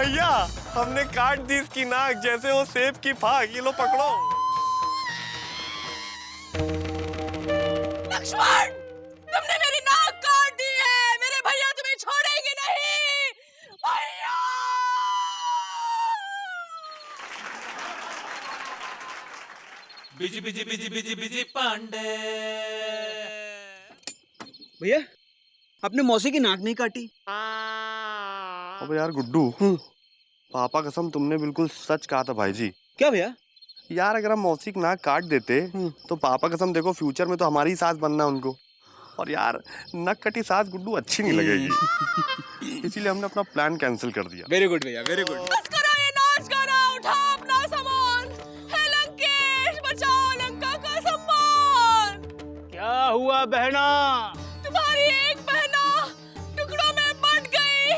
भैया हमने काट दी इसकी नाक जैसे वो सेब की फाक। ये लो पकड़ो। लक्ष्मण, तुमने मेरी नाक काट दी है। मेरे भैया तुम्हें छोड़ेंगे नहीं। भैया! Busy busy busy busy busy Pandey. भैया आपने मौसी की नाक नहीं काटी। अबे यार गुड्डू, पापा कसम तुमने बिल्कुल सच कहा था भाई जी। क्या भैया? यार अगर हम मौसी की नाक काट देते तो पापा कसम देखो फ्यूचर में तो हमारी ही सास बनना उनको। और यार नक कटी सास गुड्डू अच्छी नहीं लगेगी। इसीलिए हमने अपना प्लान कैंसिल कर दिया। वेरी गुड भैया, वेरी गुड। बस करो ये नाच गाना, उठाओ अपना सामान। हे लंकेश, बचाओ लंका का सम्मान। क्या हुआ बहना? तुम्हारी एक बहना टुकड़ों में बट गई।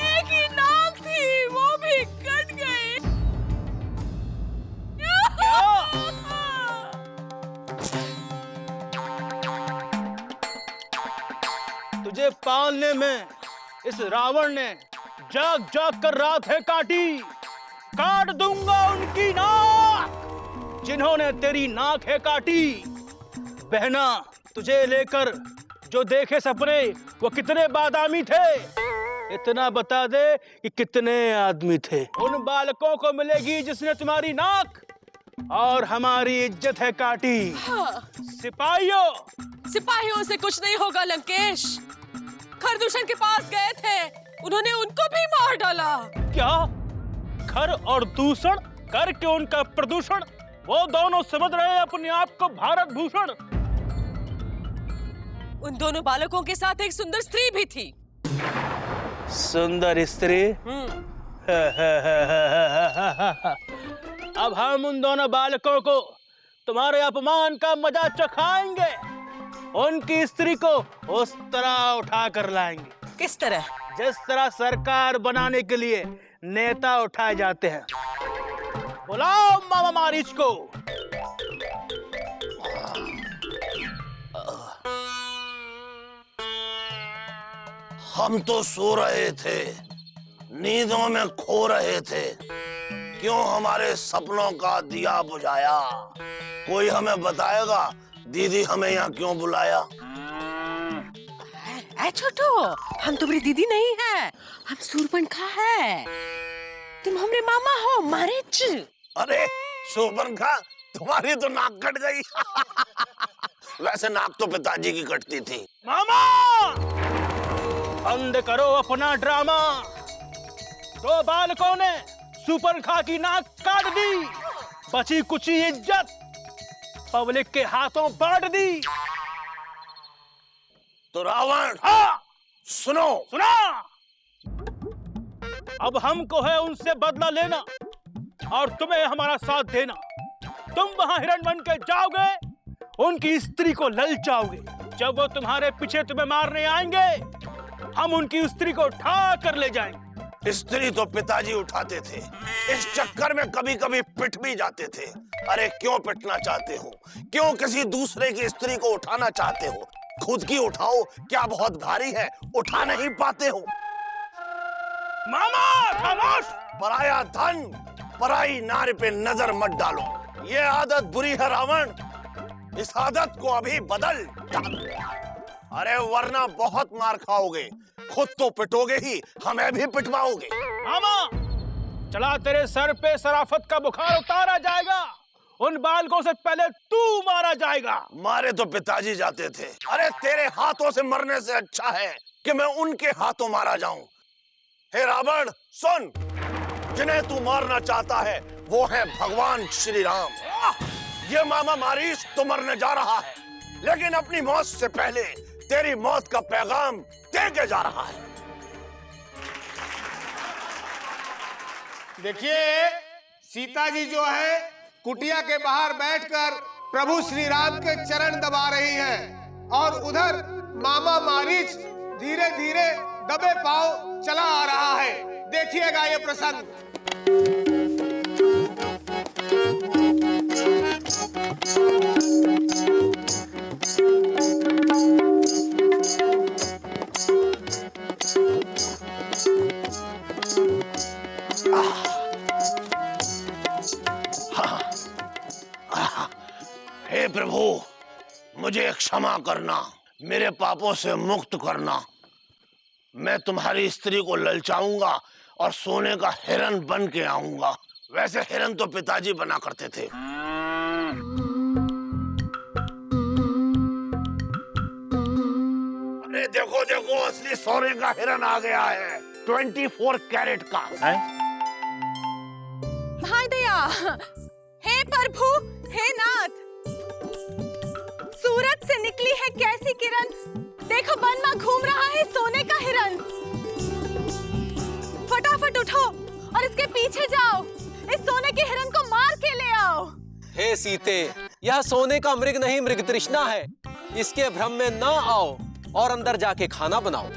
एक ही नाक थी, वो भी कट गई। तुझे पालने में इस रावण ने जाग जाग कर रात है काटी। काट दूंगा उनकी नाक जिन्होंने तेरी नाक है काटी। बहना तुझे लेकर जो देखे सपने वो कितने बादामी थे। इतना बता दे कि कितने आदमी थे। उन बालकों को मिलेगी जिसने तुम्हारी नाक और हमारी इज्जत है काटी। सिपाहियों से कुछ नहीं होगा लंकेश। खरदूषण के पास गए थे, उन्होंने उनको भी मार डाला। क्या? खर और दूषण करके उनका प्रदूषण। वो दोनों समझ रहे हैं अपने आप को भारत भूषण। उन दोनों बालकों के साथ एक सुंदर स्त्री भी थी। सुंदर स्त्री? अब हम उन दोनों बालकों को तुम्हारे अपमान का मजा चखाएंगे। उनकी स्त्री को उस तरह उठा कर लाएंगे। किस तरह? जिस तरह सरकार बनाने के लिए नेता उठाए जाते हैं। बुलाओ मामा मारीच को। हम तो सो रहे थे, नींदों में खो रहे थे। क्यों हमारे सपनों का दिया बुझाया? कोई हमें बताएगा दीदी हमें यहाँ क्यों बुलाया? छोटू, हम तुम्हारी दीदी नहीं है, हम सूरपनखा है। तुम हमारे मामा हो मारीच। अरे सूरपनखा, तुम्हारी तो नाक कट गई। वैसे नाक तो पिताजी की कटती थी। मामा बंद करो अपना ड्रामा। दो बालकों ने सूरपनखा की नाक काट दी। बची कुची इज्जत पब्लिक के हाथों बांट दी। तो रावण, हाँ सुनो। सुना। अब हमको है उनसे बदला लेना और तुम्हें हमारा साथ देना। तुम वहां हिरण बन के जाओगे, उनकी स्त्री को ललचाओगे। जब वो तुम्हारे पीछे तुम्हें मारने आएंगे, हम उनकी स्त्री को उठा कर ले जाएंगे। स्त्री तो पिताजी उठाते थे, इस चक्कर में कभी कभी पिट भी जाते थे। अरे क्यों पिटना चाहते हो? क्यों किसी दूसरे की स्त्री को उठाना चाहते हो? खुद की उठाओ। क्या बहुत भारी है, उठा नहीं पाते हो? मामा खामोश। पराया धन पराई नारी पे नजर मत डालो। ये आदत बुरी है रावण, इस आदत को अभी बदल डालो। अरे वरना बहुत मार खाओगे। खुद तो पिटोगे ही, हमें भी पिटवाओगे। मामा चला, तेरे सर पे शराफत का बुखार उतारा जाएगा। उन बालकों से पहले तू मारा जाएगा। मारे तो पिताजी जाते थे। अरे तेरे हाथों से मरने से अच्छा है कि मैं उनके हाथों मारा जाऊं। हे रावण सुन, जिन्हें तू मारना चाहता है वो है भगवान श्री राम। ये मामा मारीच तो मरने जा रहा है, लेकिन अपनी मौत से पहले तेरी मौत का पैगाम दे के जा रहा है। देखिए, सीता जी जो है कुटिया के बाहर बैठकर प्रभु श्री राम के चरण दबा रही हैं और उधर मामा मारीच धीरे धीरे दबे पांव चला आ रहा है। देखिएगा ये प्रसंग। मुझे क्षमा करना, मेरे पापों से मुक्त करना। मैं तुम्हारी स्त्री को ललचाऊंगा और सोने का हिरन बन के आऊंगा। वैसे हिरन तो पिताजी बना करते थे। अरे देखो देखो, असली सोने का हिरन आ गया है, 24 कैरेट का। भाई दया, हे प्रभु, हे नाथ, सूरज से निकली है कैसी किरण, देखो वन में घूम रहा है सोने का हिरन। फटाफट उठो और इसके पीछे जाओ, इस सोने के हिरन को मार के ले आओ। हे सीते, यह सोने का मृग नहीं, मृग तृष्णा है। इसके भ्रम में न आओ और अंदर जाके खाना बनाओ।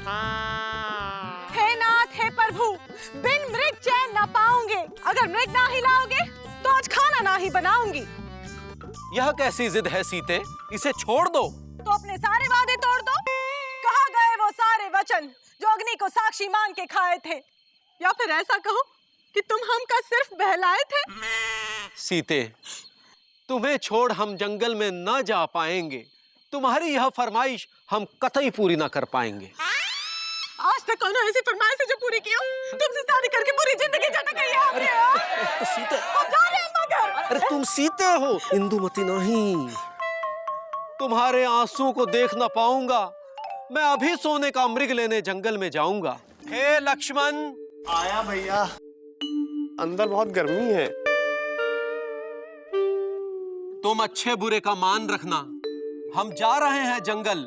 हे नाथ, हे प्रभु, बिन मृग चैन न पाऊंगे। अगर मृग ना हिलाओगे तो आज खाना ना ही बनाऊंगी। यह कैसी जिद है सीते, इसे छोड़ दो। तो अपने सारे वादे तोड़ दो। कहाँ गए वो सारे वचन जो अग्नि को साक्षी मान के खाए थे? या फिर ऐसा कहो कि तुम हमका सिर्फ बहलाए थे। सीते, तुम्हें छोड़ हम जंगल में न जा पाएंगे। तुम्हारी यह फरमाइश हम कतई पूरी ना कर पाएंगे। आज तक कौन ऐसी फरमाइश है जो पूरी की हो? तुमसे शादी करके पूरी जिंदगी जट गई है हमने। तो सीते, अब जा रहे हैं मगर। अरे तुम सीते हो, इंदुमती नहीं। तुम्हारे आंसू को देख ना पाऊंगा। मैं अभी सोने का मृग लेने जंगल में जाऊंगा। हे लक्ष्मण। आया भैया, अंदर बहुत गर्मी है। तुम अच्छे बुरे का मान रखना। हम जा रहे हैं जंगल,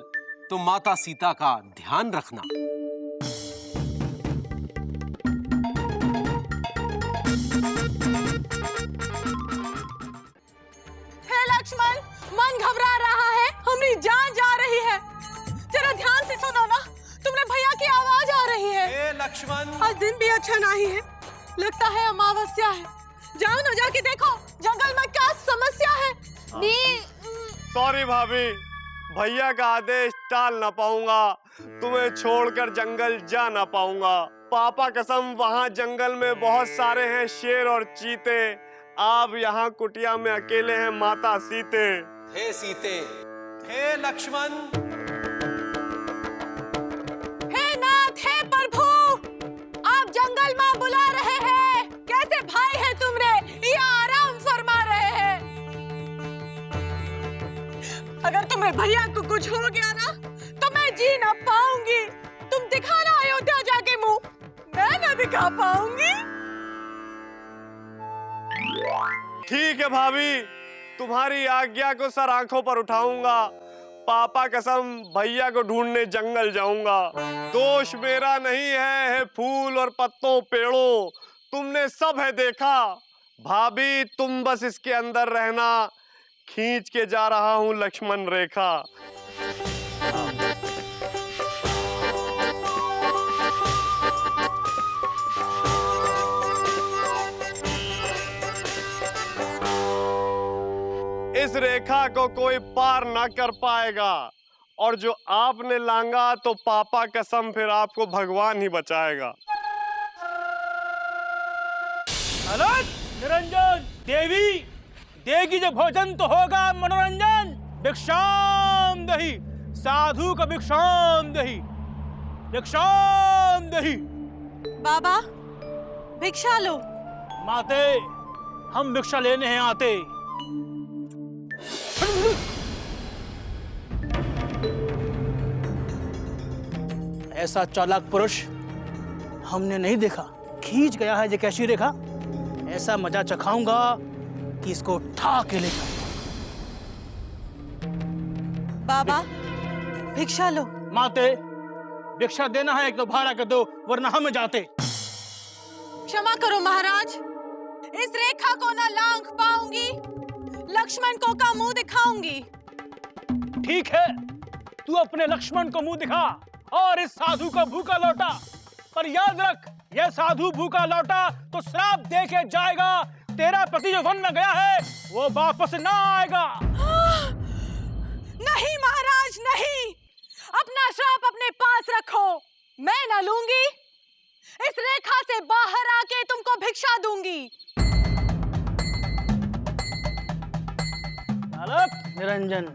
तुम माता सीता का ध्यान रखना। हे लक्ष्मण, मन घबरा रहा है, हमारी जान जा रही है। जरा ध्यान से सुनो ना, तुमने भैया की आवाज आ रही है। हे लक्ष्मण। आज दिन भी अच्छा नहीं है, लगता है अमावस्या है। जाओ ना, जाके देखो जंगल में क्या समस्या है। सॉरी भाभी, भैया का आदेश टाल ना पाऊंगा। तुम्हें छोड़कर जंगल जा ना पाऊंगा। पापा कसम, वहाँ जंगल में बहुत सारे हैं शेर और चीते। आप यहाँ कुटिया में अकेले हैं माता सीते। हे सीते, हे लक्ष्मण। हे नाथ, हे प्रभु, आप जंगल में बुला रहे हैं। कैसे भाई है तुमरे, ये आराम फरमा रहे हैं। अगर तुम्हें भैया को कुछ हो गया ना तो मैं जी ना पाऊंगी। तुम दिखाना अयोध्या जाके मुंह, मैं ना दिखा पाऊंगी। ठीक है भाभी, तुम्हारी आज्ञा को सर आंखों पर उठाऊंगा। पापा कसम, भैया को ढूंढने जंगल जाऊंगा। दोष मेरा नहीं है फूल और पत्तों पेड़ों, तुमने सब है देखा। भाभी तुम बस इसके अंदर रहना, खींच के जा रहा हूं लक्ष्मण रेखा। इस रेखा को कोई पार ना कर पाएगा, और जो आपने लांगा तो पापा कसम फिर आपको भगवान ही बचाएगा। अलग निरंजन, देवी देगी जो भोजन तो होगा मनोरंजन। भिक्षाम दही, साधु का भिक्षाम दही, भिक्षाम दही। बाबा, भिक्षा लो। माते, हम भिक्षा लेने हैं आते। ऐसा चालाक पुरुष हमने नहीं देखा। खींच गया है ये कैसी रेखा। ऐसा मजा चखाऊंगा कि इसको उठा के ले जाऊं। बाबा, भिक्षा लो। माते, भिक्षा देना है एक तो भाड़ा के दो, वरना हम जाते। क्षमा करो महाराज, इस रेखा को ना लांघ पाऊंगी। लक्ष्मण को का मुंह दिखाऊंगी। ठीक है, तू अपने लक्ष्मण को मुंह दिखा और इस साधु का भूखा लौटा। पर याद रख, यह साधु भूखा लौटा तो श्राप दे के जाएगा। तेरा पति जो वन में गया है वो वापस ना आएगा। नहीं महाराज, नहीं। अपना श्राप अपने पास रखो, मैं ना लूंगी। इस रेखा से बाहर आके तुमको भिक्षा दूंगी। अलग निरंजन,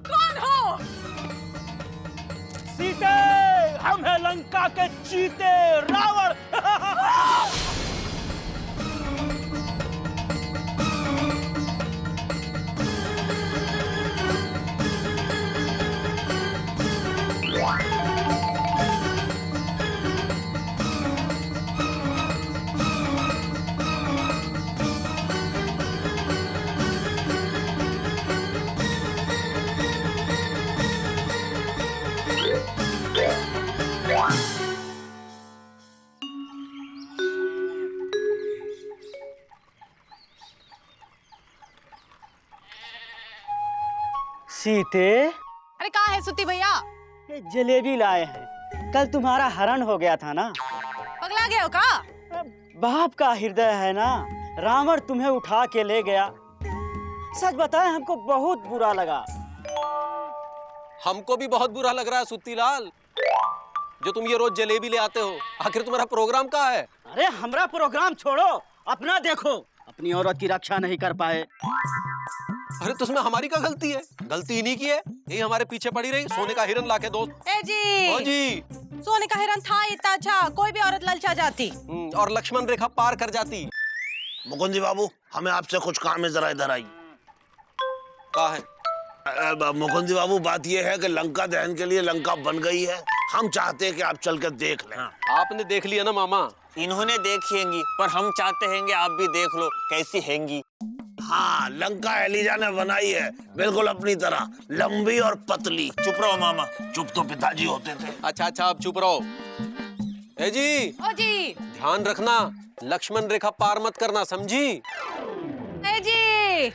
कौन हो? सीते, हम हैं लंका के चीते, रावण। सीते, अरे कहाँ है सुती भैया? ये जलेबी लाए हैं। कल तुम्हारा हरण हो गया था ना। पगला गए हो का? बाप का हृदय है ना, रावण तुम्हें उठा के ले गया। सच बताएं, हमको बहुत बुरा लगा। हमको भी बहुत बुरा लग रहा है सुत्तीलाल, जो तुम ये रोज जलेबी ले आते हो। आखिर तुम्हारा प्रोग्राम कहाँ है? अरे हमारा प्रोग्राम छोड़ो, अपना देखो। अपनी औरत की रक्षा नहीं कर पाए। अरे तो उसमें हमारी क्या गलती है? गलती इन्हीं की है, यही हमारे पीछे पड़ी रही। सोने का हिरन लाके दो। ए जी, हाँ जी। सोने का हिरन था इतना अच्छा, कोई भी औरत ललचा जाती। और लक्ष्मण रेखा पार कर जाती। मुकुंद जी बाबू, हमें आपसे कुछ काम है, जरा इधर आइए। कहाँ है? मुकुंद जी बाबू, बात यह है कि लंका दहन के लिए लंका बन गई है। हम चाहते हैं कि आप चल कर देख लें। आपने देख लिया ना मामा? इन्होंने देखिएंगी, पर हम चाहते हैं आप भी देख लो कैसी हैंगी। हाँ, लंका एलिजा ने बनाई है, बिल्कुल अपनी तरह, लंबी और पतली। चुप रहो मामा। चुप तो पिताजी होते थे। अच्छा, अब चुप रहो। ए जी, ओ जी, ध्यान रखना, लक्ष्मण रेखा पार मत करना, समझी? ए जी,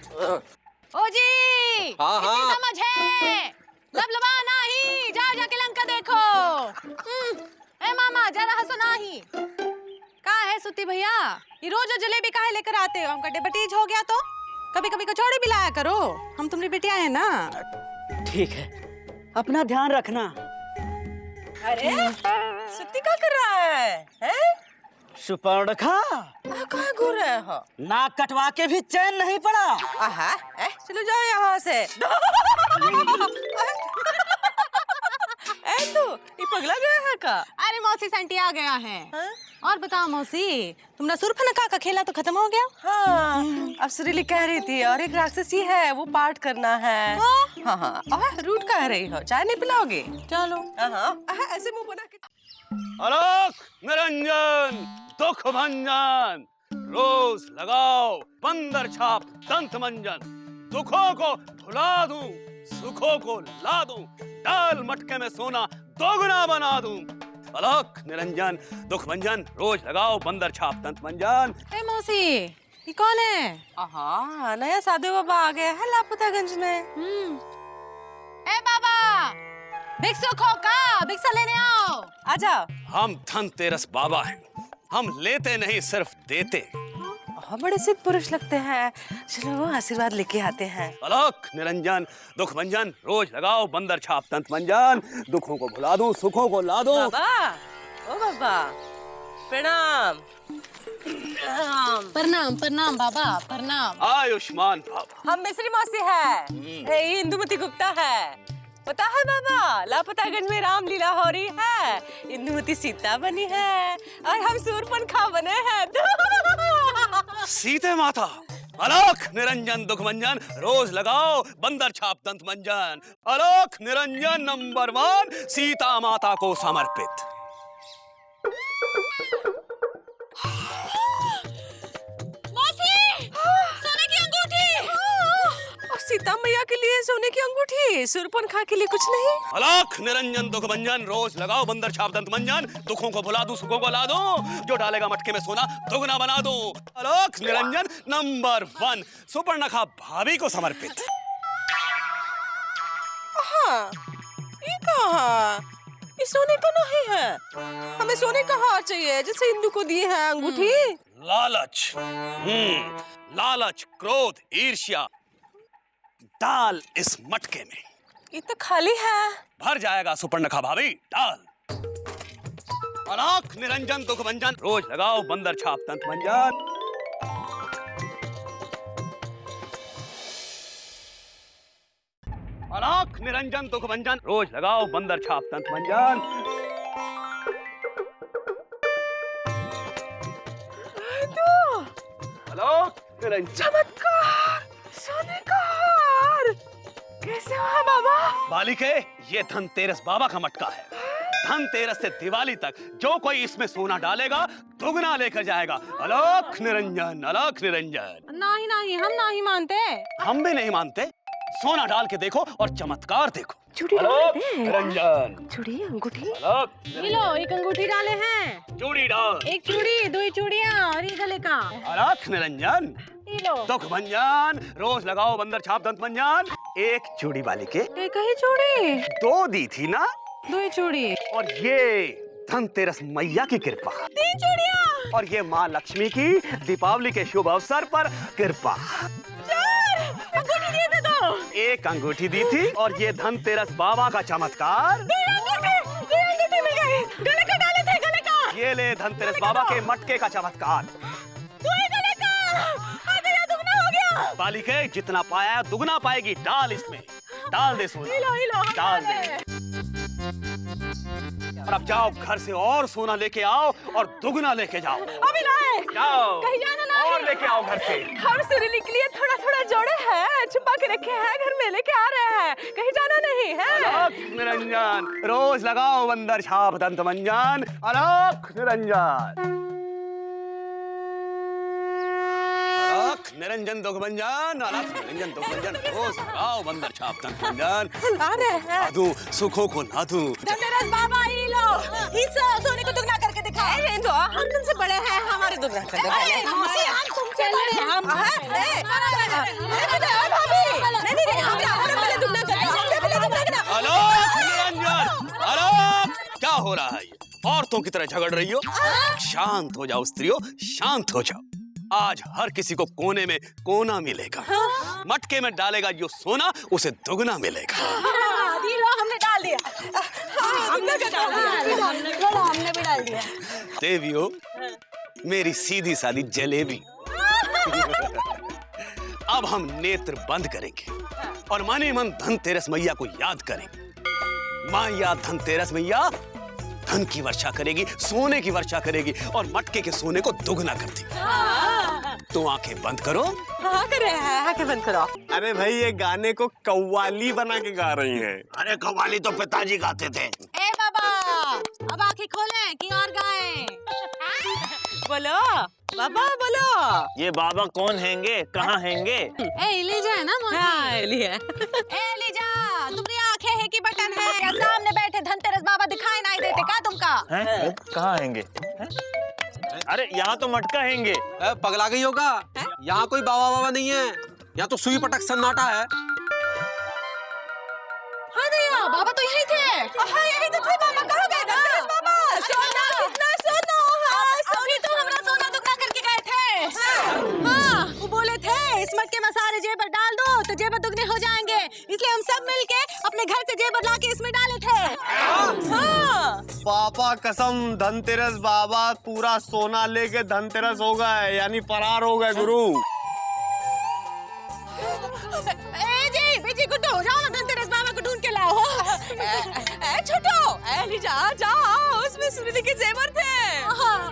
ओ जी, हाँ, हाँ। इतनी समझ है, लबलबा नहीं, जाके लंका देखो। ए मामा, जरा हंसो नहीं। कहाँ है सुती भैया? ये रोज जलेबी काहे लेकर आते हो? हमका डेबटीज हो गया तो कभी कभी कचौड़ी भी लाया करो, हम तुम्हारी बेटियां हैं ना। ठीक है, अपना ध्यान रखना। अरे सुती क्या कर रहा है? सुपर्णखा, कहाँ घूर रहे हो? नाक कटवा के भी चैन नहीं पड़ा। आहा, चलो जाओ यहाँ से। तू ये पगला गया है का? अरे मौसी सेंटी आ गया है। और बताओ मौसी, तुम्हारा सुरफनका का खेला तो खत्म हो गया? हाँ, अब सुरीली कह रही थी और एक राक्षसी है, वो पाठ करना है। हाँ हाँ, रूट कह रही हो, चाय नहीं पिलाओगे? चलो। ऐसे मुंह बना के। आलोक निरंजन दुख भंजन, रोज लगाओ बंदर छाप दंत मंजन। दुखों को भुला दूं, सुखों को ला दूं, दाल मटके में सोना दोगुना बना दूं। आलोक निरंजन दुख भंजन, रोज लगाओ बंदर छाप दंत मंजन। ए मौसी, ये कौन है? हाँ, नया साधु बाबा आ गया है लापतागंज में। ए बाबा, भिक्षु खो का, भिक्षा लेने आओ। आजा। हम धनतेरस बाबा हैं, हम लेते नहीं सिर्फ देते। बड़े सिद्ध पुरुष लगते हैं, चलो आशीर्वाद लेके आते हैं। आलोक निरंजन दुख भंजन, रोज लगाओ बंदर छाप दंत मंजन। दुखों को भुला दूं, सुखों को ला दूं। बाबा, ओ बाबा, प्रणाम। प्रणाम प्रणाम बाबा, प्रणाम। आयुष्मान बाबा। हम मिस्री मौसी है, ये इंदुमती गुप्ता है। पता है बाबा, लापतागंज में रामलीला हो रही है, इंदुमती सीता बनी है और हम सूरपनखा बने हैं। सीते माता, आलोक निरंजन दुख भंजन, रोज लगाओ बंदर छाप दंत मंजन। आलोक निरंजन नंबर 1 सीता माता को समर्पित। मौसी, सोने की अंगूठी। और सीता मैया के लिए सोने की अंगूठी, सूरपनखा के लिए कुछ नहीं। आलोक निरंजन दुख भंजन, रोज लगाओ बंदर छाप दंत मंजन। दुखों को भुला दूं, सुखों को ला दूं, जो डालेगा मटके में सोना दोगुना बना दूं। आलोक निरंजन नंबर 1 सुपर्णखा भाभी को समर्पित। हाँ, ये कहाँ? ये सोने का नहीं है, हमें सोने का हार चाहिए, जैसे इंदु को दिए हैं अंगूठी। लालच, लालच, क्रोध, ईर्ष्या डाल इस मटके में। ये तो खाली है। भर जाएगा सुपर्णखा भाभी, डाल। आलोक निरंजन दुख भंजन, रोज लगाओ बंदर छाप दंत मंजन। निरंजन दुख भंजन रोज लगाओ बंदर छाप दंत मंजन। हेलो निरंजन। चमत्कार, सोने का हार। कैसे हुआ बाबा? बालिके, ये धनतेरस बाबा का मटका है। धनतेरस से दिवाली तक जो कोई इसमें सोना डालेगा दुगना लेकर जाएगा। अलख निरंजन, अलख निरंजन। नहीं नहीं, हम नहीं मानते। हम भी नहीं मानते। सोना डाल के देखो और चमत्कार देखो। चूड़ी अलख डाले हैं। निरंजन, चूड़ी, अंगूठी। अलख ये लो, एक अंगूठी डाले हैं, चूड़ी डाल। एक चूड़ी, दो चूड़ियां और ये गले का। अलख निरंजन, ये लो, दुख भंजन रोज लगाओ बंदर छाप दंत मंजन। एक चूड़ी बालिके, एक ही चूड़ी, दो दी थी ना, दो चूड़ी, और ये धनतेरस मैया की कृपा, 3 चूड़ियां, और ये माँ लक्ष्मी की दीपावली के शुभ अवसर पर कृपा। 4 अंगूठी दिए थे तो। एक अंगूठी दी थी और ये धनतेरस बाबा का चमत्कार। 2 अंगूठी मिल गई। गले का डाले थे, गले का। ये ले धनतेरस बाबा के मटके का चमत्कार। 2 गले का। ये दुगना हो गया। बालिके, जितना पाया है दुगना पाएगी। डाल इसमें, डाल दे सोना, लो, डाल दे। और अब जाओ घर से और सोना लेके आओ और दुगना लेके जाओ। अभी लाए। जाओ, कहीं जाना नहीं। और लेके आओ घर से। हम सुरीली के लिए थोड़ा थोड़ा जोड़े हैं, छुपा के रखे हैं, घर में लेके आ रहे हैं, कहीं जाना नहीं है। अलख निरंजन, रोज लगाओ बंदर छाप दंत मंजन। अलख निरंजन, अलख निरंजन दुख भंजन, अलख निरंजन दुख भंजन रोज लगाओ बंदर छाप दंत मंजन। ला रहे हैं। लादू सुखों को लादू। धनतेरस बाबा, ये लो, हिस्सा सोने को दुगना करके दिखा। अरे तो हम तुमसे बड़े हैं, हमारे दुगना कर दो पहले। हम तुमसे बड़े हैं। हम अलख निरंजन, अलख, क्या हो रहा है? औरतों की तरह झगड़ रही हो? शांत हो जाओ स्त्रियों, शांत हो जाओ। आज हर किसी को कोने में कोना मिलेगा। मटके में डालेगा जो सोना उसे दुगना मिलेगा। हमने डाल दिया। हमने भी डाल दिया। देवियों, मेरी सीधी सादी जलेबी। अब हम नेत्र बंद करेंगे और मन ही मन धनतेरस मैया को याद करेंगे। माया धनतेरस मैया धन की वर्षा करेगी, सोने की वर्षा करेगी और मटके के सोने को दुगना कर देगी। तो आंखें बंद करो। हाँ कर रहे हैं, आंखें बंद करो। अरे भाई, ये गाने को कव्वाली बना के गा रही हैं। अरे कव्वाली तो पिताजी गाते थे। ए बाबा, अब आंखें खोलें कि और गाएं। बोलो बाबा, बोलो। ये बाबा कौन हैंगे, कहाँ हैंगे? ए इलीजा है ना मौसी? हाँ, लिया। ए इलीजा, तुम्हारी आंखें है कि बटन है? या सामने बैठे धनतेरस बाबा दिखाई नहीं देते का तुमका? हैं? कहाँ हैंगे? अरे यहाँ तो मटका हैंगे। पगला गई होगा, यहाँ कोई बाबा बाबा नहीं है, यहाँ तो सुई पटक सन्नाटा है। हाँ दया, बाबा तो यही थे। हाँ यही तो थे बाबा, कहाँ गए धनतेरस बाबा? सोना, कितना सोना? हाँ, सोनी तो हमरा सोना दुगना करके गए थे। हाँ, वो बोले थे इस मटके में सारे जेवर डाल दो तो जेवर दुगने हो जाएंगे, इसलिए हम सब मिलके अपने घर से जेवर लाके इसमें डाले थे। हाँ। पापा कसम, धनतेरस बाबा पूरा सोना लेके धनतेरस हो गए, यानी फरार हो गए गुरु। जी बेटी गुड्डू, जाओ ना धनतेरस बाबा को ढूंढ के लाओ। छोटो, लीजा जाओ, उसमें सुरीली के जेवर थे।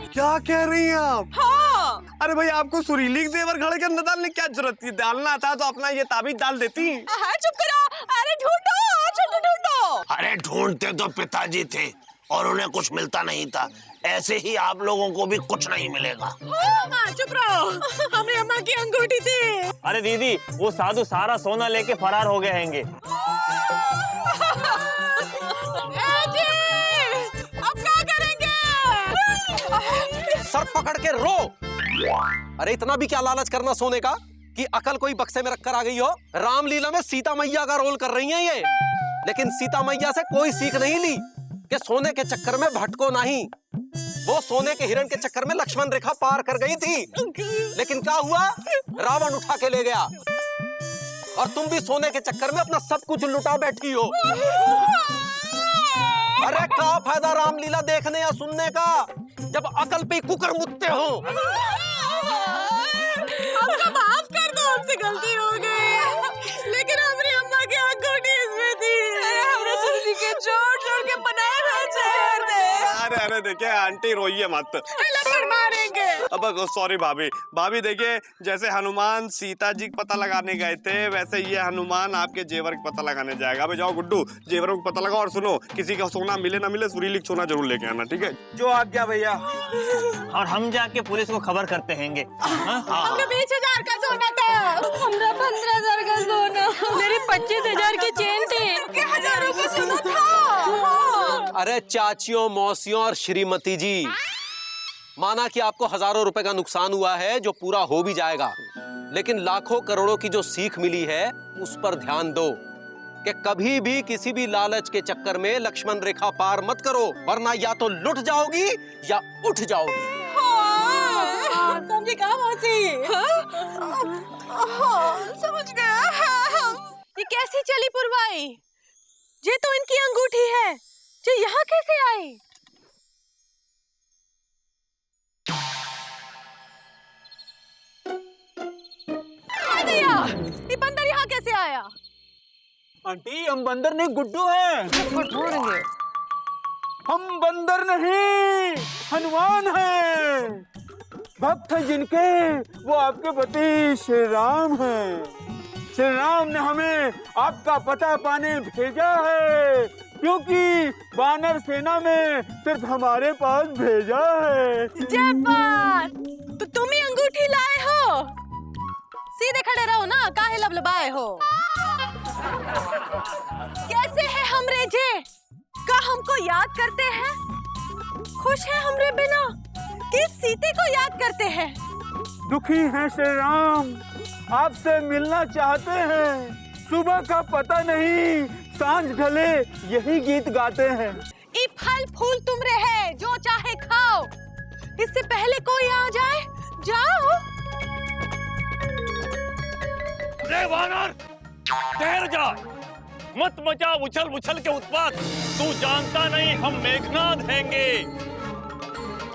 क्या कह रही हैं आप? हाँ। अरे भाई, आपको सुरीली के जेवर घड़े के अंदर डालने की क्या जरूरत थी? डालना था तो अपना ये ताबीज डाल देती। चुप करो, अरे ढूंढो, छोटो ढूंढो। अरे ढूंढते तो पिताजी थे और उन्हें कुछ मिलता नहीं था, ऐसे ही आप लोगों को भी कुछ नहीं मिलेगा। चुप रहो, हमारी अम्मा की अंगूठी थी। अरे दीदी, वो साधु सारा सोना लेके फरार हो गए हैंगे। अब क्या करेंगे? सर पकड़ के रो। अरे इतना भी क्या लालच करना सोने का कि अकल कोई बक्से में रखकर आ गई हो। रामलीला में सीता मैया का रोल कर रही हैं ये, लेकिन सीता मैया से कोई सीख नहीं ली कि सोने के चक्कर में भटको नहीं। वो सोने के हिरण के चक्कर में लक्ष्मण रेखा पार कर गई थी, लेकिन क्या हुआ? रावण उठा के ले गया। और तुम भी सोने के चक्कर में अपना सब कुछ लुटा बैठी हो। अरे क्या फायदा रामलीला देखने या सुनने का जब अकल पे कुकर मुत्ते हो। हमको माफ कर दो, हमसे गलती हो गई, लेकिन हमारी अम्मा की अंगूठी इसमें थी। देखिए आंटी रोइए मत। लपड़ मारेंगे। अब सॉरी भाभी। भाभी देखिए, जैसे हनुमान सीता जी का पता लगाने गए थे, वैसे ये हनुमान आपके जेवर का पता लगाने जाएगा। अबे जाओ गुड्डू, जेवरों का पता लगाओ, और सुनो, किसी का सोना मिले ना मिले सुरीली सोना जरूर लेके आना, ठीक है? जो आज्ञा भैया। और हम जाके पुलिस को खबर करते हैंगे। हमने 20,000 का सोना था। हमरा 15,000 का सोना, मेरी 25,000 की चेन थी। हजारों का सोना था। अरे चाचियों, मौसियों और श्रीमती जी, माना कि आपको हजारों रुपए का नुकसान हुआ है, जो पूरा हो भी जाएगा, लेकिन लाखों करोड़ों की जो सीख मिली है उस पर ध्यान दो कि कभी भी किसी भी लालच के चक्कर में लक्ष्मण रेखा पार मत करो, वरना या तो लुट जाओगी या उठ जाओगी। समझी कहा मौसी? समझ गया। ये कैसी चली पुरवाई? ये तो इनकी अंगूठी है, जो यहाँ कैसे आई? ये बंदर यहाँ कैसे आया? आंटी, हम बंदर नहीं, गुड्डू हैं। हम बंदर नहीं, हनुमान हैं। भक्त हैं जिनके, वो आपके पति श्री राम हैं। श्री राम ने हमें आपका पता पाने भेजा है, क्योंकि वानर सेना में सिर्फ हमारे पास भेजा है। जब्बार, तो तुम ही अंगूठी लाए हो? सीधे खड़े रहो ना, काहे लबलबाए हो? कैसे है हमरे जे? का हमको याद करते हैं? खुश है हमरे बिना कि सीते को याद करते हैं? दुखी हैं श्री राम, आपसे मिलना चाहते हैं। सुबह का पता नहीं, सांझ ढले यही गीत गाते हैं। ये फल फूल तुमरे है, जो चाहे खाओ। इससे पहले कोई आ जाए, जाओ। रे वानर, ठहर जा, मत मचा उछल उछल के उत्पात। तू जानता नहीं हम मेघनाद हैंगे,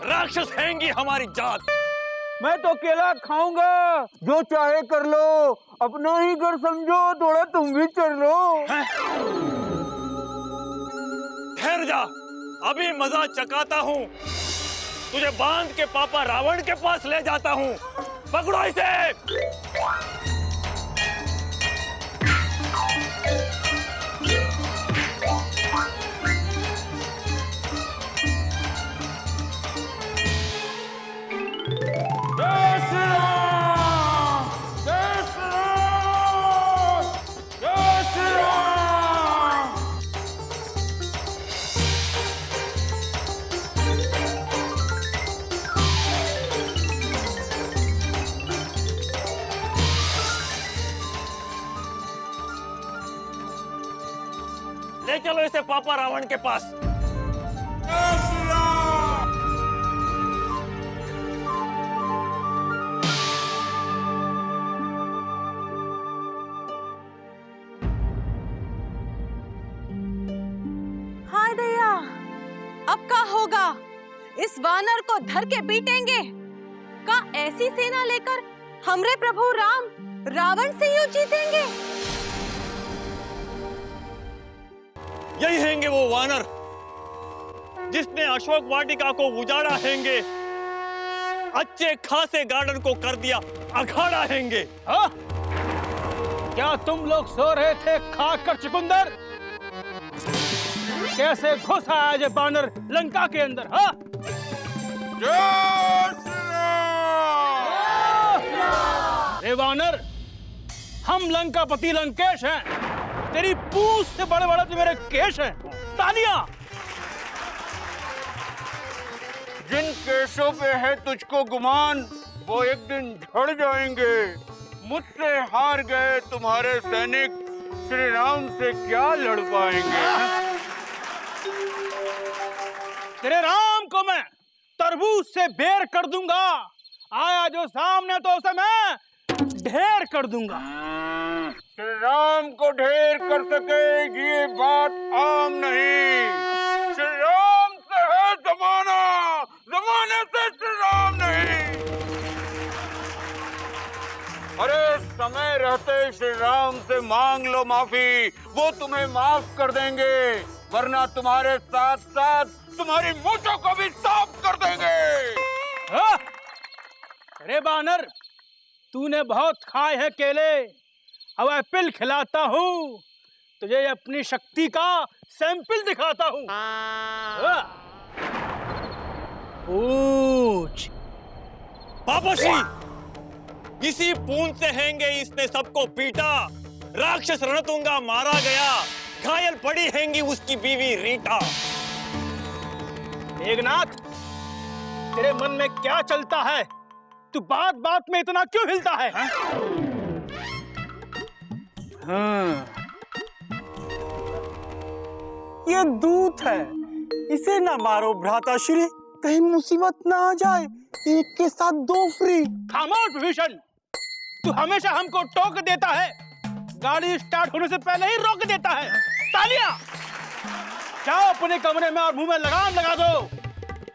राक्षस हैंगी हमारी जात। मैं तो केला खाऊंगा, जो चाहे कर लो, अपना ही घर समझो, थोड़ा तुम भी चल लो। ठहर जा, अभी मजा चकाता हूँ। तुझे बांध के पापा रावण के पास ले जाता हूँ। पकड़ो इसे। ले चलो इसे पापा रावण के पास। हाय दया, अब क्या होगा? इस वानर को धर के पीटेंगे? का ऐसी सेना लेकर हमरे प्रभु राम रावण से युद्ध जीतेंगे? यही हैंगे वो वानर जिसने अशोक वाटिका को उजाड़ा हैंगे, अच्छे खासे गार्डन को कर दिया अखाड़ा हैंगे। हाँ? क्या तुम लोग सो रहे थे खाकर चुकंदर? कैसे घुस आया ये बानर लंका के अंदर? हाँ? रे वानर, हम लंकापति लंकेश हैं। तेरी पूंछ से बड़े बड़े तो मेरे केश हैं। तालियां! जिन केशों पे है तुझको गुमान, वो एक दिन झड़ जाएंगे। मुझसे हार गए तुम्हारे सैनिक श्री राम से क्या लड़ पाएंगे? तेरे राम को मैं तरबूज से बेर कर दूंगा। आया जो सामने तो उसे मैं ढेर कर दूंगा। श्री राम को ढेर कर सके ये बात आम नहीं। श्री राम से है जमाना, जमाने से श्री राम नहीं। अरे समय रहते श्री राम से मांग लो माफी, वो तुम्हें माफ कर देंगे। वरना तुम्हारे साथ साथ तुम्हारी मूंछों को भी साफ कर देंगे। हाँ? अरे बानर, तूने बहुत खाए हैं केले, अब एप्पल खिलाता हूँ तुझे, अपनी शक्ति का सैंपल दिखाता हूँ। हाँ? पूछ। पापाश्री, इसी पूंछ से हैंगे इसने सबको पीटा। राक्षस रणतुंगा मारा गया, घायल पड़ी हैंगी उसकी बीवी रीटा। मेघनाथ, तेरे मन में क्या चलता है? तू बात बात में इतना क्यों हिलता है? हाँ। ये दूत है, इसे ना मारो भ्राताश्री, कहीं मुसीबत ना आ जाए। एक के साथ दो फ्री। खामोश विभीषण, तू हमेशा हमको टोक देता है, गाड़ी स्टार्ट होने से पहले ही रोक देता है। तालियां! जाओ अपने कमरे में और मुंह में लगाम लगा दो।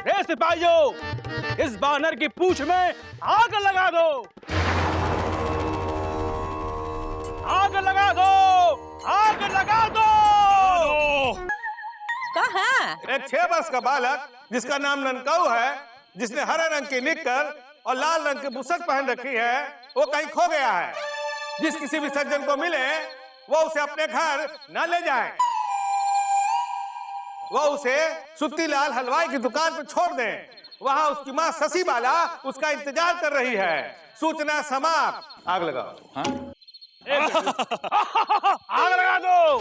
रे सिपाहियों, इस बानर की पूंछ में आग लगा दो। आग लगा दो, आग लगा दो। कहाँ? एक 6 वर्ष का बालक जिसका नाम ननकाऊ है, जिसने हरे रंग की निक्कर और लाल रंग की बुशर्ट पहन रखी है, वो कहीं खो गया है। जिस किसी भी सज्जन को मिले वो उसे अपने घर न ले जाए, वो उसे सुत्तीलाल हलवाई की दुकान पर छोड़ दे। वहां उसकी माँ शशि बाला उसका इंतजार कर रही है। सूचना समाप्त। आग लगाओ। आग लगा दो।